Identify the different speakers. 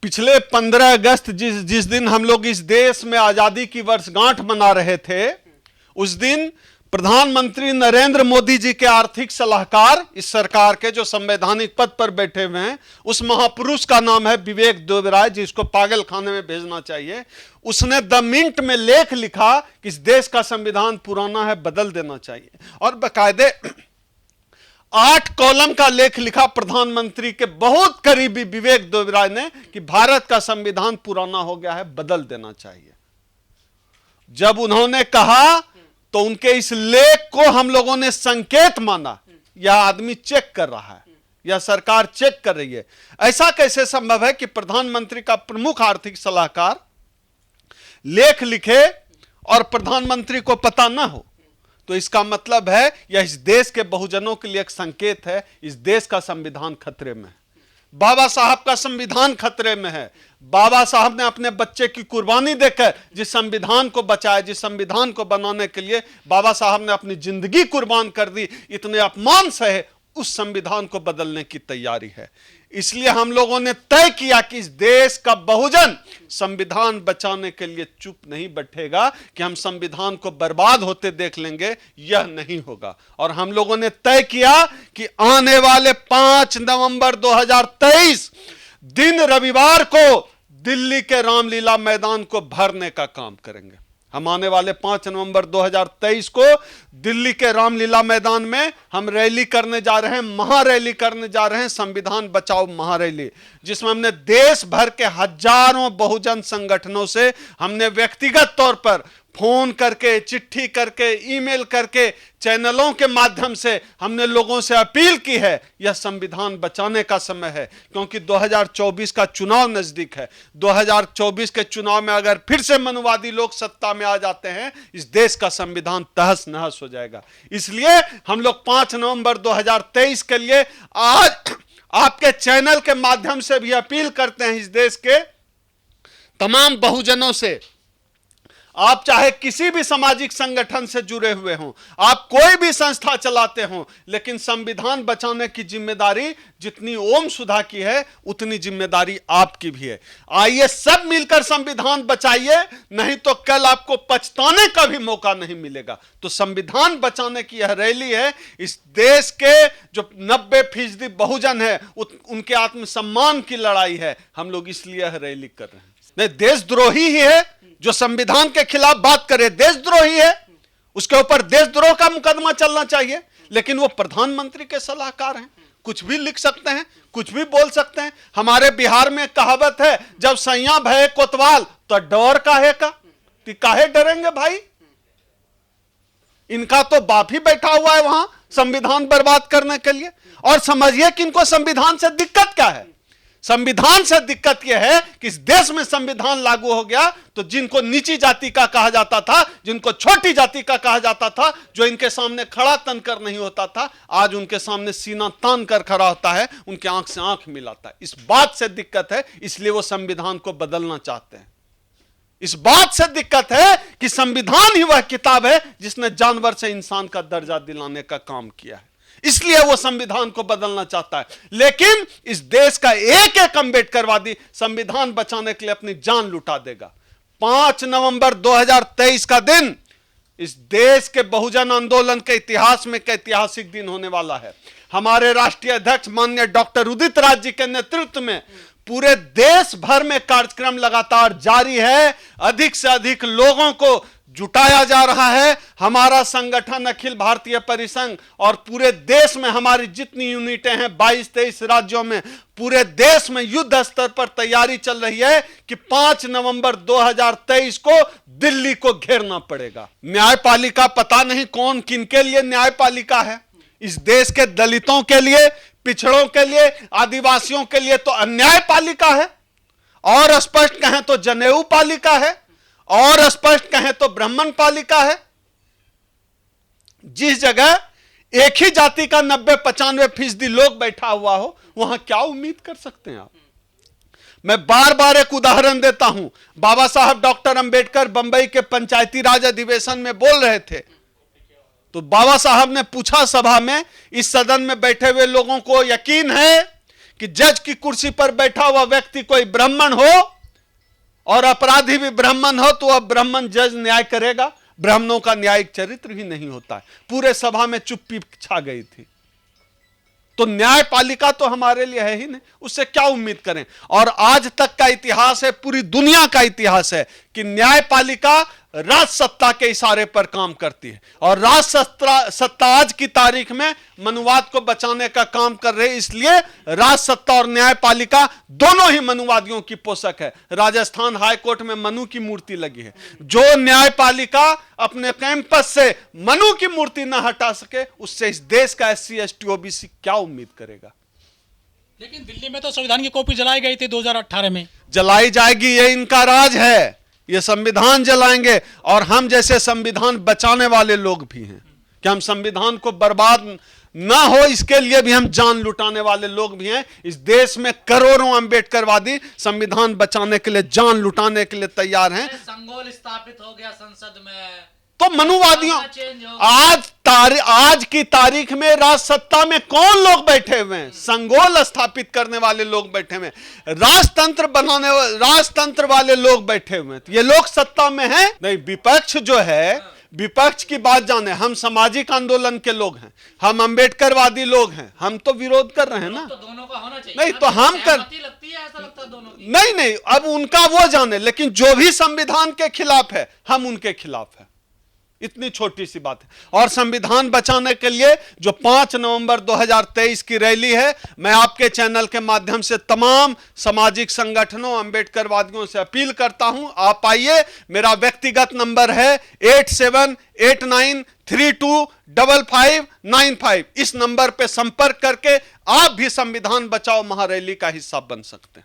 Speaker 1: पिछले 15 अगस्त जिस दिन हम लोग इस देश में आजादी की वर्षगांठ मना रहे थे, उस दिन प्रधानमंत्री नरेंद्र मोदी जी के आर्थिक सलाहकार इस सरकार के जो संवैधानिक पद पर बैठे हुए हैं, उस महापुरुष का नाम है विवेक देवराय, जिसको पागल खाने में भेजना चाहिए। उसने द मिंट में लेख लिखा कि इस देश का संविधान पुराना है, बदल देना चाहिए, और बाकायदे 8 कॉलम का लेख लिखा प्रधानमंत्री के बहुत करीबी विवेक देवराय ने कि भारत का संविधान पुराना हो गया है, बदल देना चाहिए। जब उन्होंने कहा तो उनके इस लेख को हम लोगों ने संकेत माना, यह आदमी चेक कर रहा है, यह सरकार चेक कर रही है। ऐसा कैसे संभव है कि प्रधानमंत्री का प्रमुख आर्थिक सलाहकार लेख लिखे और प्रधानमंत्री को पता ना हो? तो इसका मतलब है यह इस देश के बहुजनों के लिए एक संकेत है, इस देश का संविधान खतरे में है। बाबा साहब का संविधान खतरे में है। बाबा साहब ने अपने बच्चे की कुर्बानी देकर जिस संविधान को बचाया, जिस संविधान को बनाने के लिए बाबा साहब ने अपनी जिंदगी कुर्बान कर दी, इतने अपमान सहे, उस संविधान को बदलने की तैयारी है। इसलिए हम लोगों ने तय किया कि इस देश का बहुजन संविधान बचाने के लिए चुप नहीं बैठेगा कि हम संविधान को बर्बाद होते देख लेंगे, यह नहीं होगा। और हम लोगों ने तय किया कि आने वाले 5 नवंबर 2023 दिन रविवार को दिल्ली के रामलीला मैदान को भरने का काम करेंगे। हम आने वाले 5 नवंबर 2023 को दिल्ली के रामलीला मैदान में हम रैली करने जा रहे हैं, महारैली करने जा रहे हैं, संविधान बचाओ महारैली, जिसमें हमने देश भर के हजारों बहुजन संगठनों से हमने व्यक्तिगत तौर पर फोन करके, चिट्ठी करके, ईमेल करके, चैनलों के माध्यम से हमने लोगों से अपील की है, यह संविधान बचाने का समय है, क्योंकि 2024 का चुनाव नजदीक है। 2024 के चुनाव में अगर फिर से मनुवादी लोग सत्ता में आ जाते हैं, इस देश का संविधान तहस नहस हो जाएगा। इसलिए हम लोग 5 नवंबर 2023 के लिए आज आपके चैनल के माध्यम से भी अपील करते हैं इस देश के तमाम बहुजनों से। आप चाहे किसी भी सामाजिक संगठन से जुड़े हुए हों, आप कोई भी संस्था चलाते हों, लेकिन संविधान बचाने की जिम्मेदारी जितनी ओम सुधा की है, उतनी जिम्मेदारी आपकी भी है। आइए सब मिलकर संविधान बचाइए, नहीं तो कल आपको पछताने का भी मौका नहीं मिलेगा। तो संविधान बचाने की यह रैली है, इस देश के जो 90% बहुजन है उनके आत्मसम्मान की लड़ाई है। हम लोग इसलिए यह रैली कर रहे हैं। नहीं, देशद्रोही ही है जो संविधान के खिलाफ बात करे, देशद्रोही है, उसके ऊपर देशद्रोह का मुकदमा चलना चाहिए। लेकिन वो प्रधानमंत्री के सलाहकार हैं, कुछ भी लिख सकते हैं, कुछ भी बोल सकते हैं। हमारे बिहार में कहावत है, जब सैया भय कोतवाल तो डर काहे का, कि काहे डरेंगे भाई? इनका तो बाप ही बैठा हुआ है वहां संविधान बर्बाद करने के लिए। और समझिए कि इनको संविधान से दिक्कत क्या है। संविधान से दिक्कत यह है कि इस देश में संविधान लागू हो गया तो जिनको नीची जाति का कहा जाता था, जिनको छोटी जाति का कहा जाता था, जो इनके सामने खड़ा तनकर नहीं होता था, आज उनके सामने सीना तान कर खड़ा होता है, उनके आंख से आंख मिलाता है। इस बात से दिक्कत है, इसलिए वो संविधान को बदलना चाहते हैं। इस बात से दिक्कत है कि संविधान ही वह किताब है जिसने जानवर से इंसान का दर्जा दिलाने का काम किया है, इसलिए वो संविधान को बदलना चाहता है। लेकिन इस देश का एक एक अम्बेडकरवादी संविधान बचाने के लिए अपनी जान लुटा देगा। 5 नवंबर 2023 का दिन इस देश के बहुजन आंदोलन के इतिहास में एक ऐतिहासिक दिन होने वाला है। हमारे राष्ट्रीय अध्यक्ष माननीय डॉक्टर उदित राज जी के नेतृत्व में पूरे देश भर में कार्यक्रम लगातार जारी है। अधिक से अधिक लोगों को जुटाया जा रहा है। हमारा संगठन अखिल भारतीय परिसंघ और पूरे देश में हमारी जितनी यूनिटें हैं 22-23 राज्यों में, पूरे देश में युद्ध स्तर पर तैयारी चल रही है कि 5 नवंबर 2023 को दिल्ली को घेरना पड़ेगा। न्यायपालिका पता नहीं कौन किनके लिए न्यायपालिका है। इस देश के दलितों के लिए, पिछड़ों के लिए, आदिवासियों के लिए तो अन्याय पालिका है, और स्पष्ट कहें तो जनेऊ पालिका है, और स्पष्ट कहें तो ब्राह्मण पालिका है। जिस जगह एक ही जाति का 90-95% लोग बैठा हुआ हो, वहां क्या उम्मीद कर सकते हैं आप? मैं बार बार एक उदाहरण देता हूं। बाबा साहब डॉक्टर अंबेडकर बंबई के पंचायती राज अधिवेशन में बोल रहे थे, तो बाबा साहब ने पूछा सभा में, इस सदन में बैठे हुए लोगों को यकीन है कि जज की कुर्सी पर बैठा हुआ व्यक्ति कोई ब्राह्मण हो और अपराधी भी ब्राह्मण हो तो अब ब्राह्मण जज न्याय करेगा? ब्राह्मणों का न्यायिक चरित्र ही नहीं होता है। पूरे सभा में चुप्पी छा गई थी। तो न्यायपालिका तो हमारे लिए है ही नहीं, उससे क्या उम्मीद करें? और आज तक का इतिहास है, पूरी दुनिया का इतिहास है कि न्यायपालिका राज सत्ता के इशारे पर काम करती है और राज सत्ता आज की तारीख में मनुवाद को बचाने का काम कर रहे हैं। इसलिए राज सत्ता और न्यायपालिका दोनों ही मनुवादियों की पोषक है। राजस्थान हाई कोर्ट में मनु की मूर्ति लगी है। जो न्यायपालिका अपने कैंपस से मनु की मूर्ति न हटा सके, उससे इस देश का SC ST OBC क्या उम्मीद करेगा?
Speaker 2: लेकिन दिल्ली में तो संविधान की कॉपी जलाई गई थी 2018 में।
Speaker 1: जलाई जाएगी, ये इनका राज है। ये संविधान जलाएंगे और हम जैसे संविधान बचाने वाले लोग भी हैं कि हम संविधान को बर्बाद ना हो इसके लिए भी हम जान लुटाने वाले लोग भी हैं। इस देश में करोड़ों अंबेडकरवादी संविधान बचाने के लिए जान लुटाने के लिए तैयार हैं।
Speaker 3: संगोल स्थापित हो गया संसद में,
Speaker 1: तो मनुवादियों आज की तारीख में राज सत्ता में कौन लोग बैठे हुए हैं? संगोल स्थापित करने वाले लोग बैठे हुए हैं, राजतंत्र वाले लोग बैठे हुए हैं। तो ये लोग सत्ता में हैं नहीं। विपक्ष जो है, विपक्ष की बात जाने, हम सामाजिक आंदोलन के लोग हैं, हम अंबेडकरवादी लोग हैं, हम तो विरोध कर रहे हैं ना।
Speaker 3: तो दोनों का होना चाहिए।
Speaker 1: नहीं तो हम कर
Speaker 3: लगती है, ऐसा लगता है दोनों की।
Speaker 1: नहीं, अब उनका वो जाने, लेकिन जो भी संविधान के खिलाफ है हम उनके खिलाफ है। इतनी छोटी सी बात है। और संविधान बचाने के लिए जो 5 नवंबर 2023 की रैली है, मैं आपके चैनल के माध्यम से तमाम सामाजिक संगठनों, अंबेडकरवादियों से अपील करता हूं, आप आइए। मेरा व्यक्तिगत नंबर है 8789325595। इस नंबर पे संपर्क करके आप भी संविधान बचाओ महारैली का हिस्सा बन सकते हैं।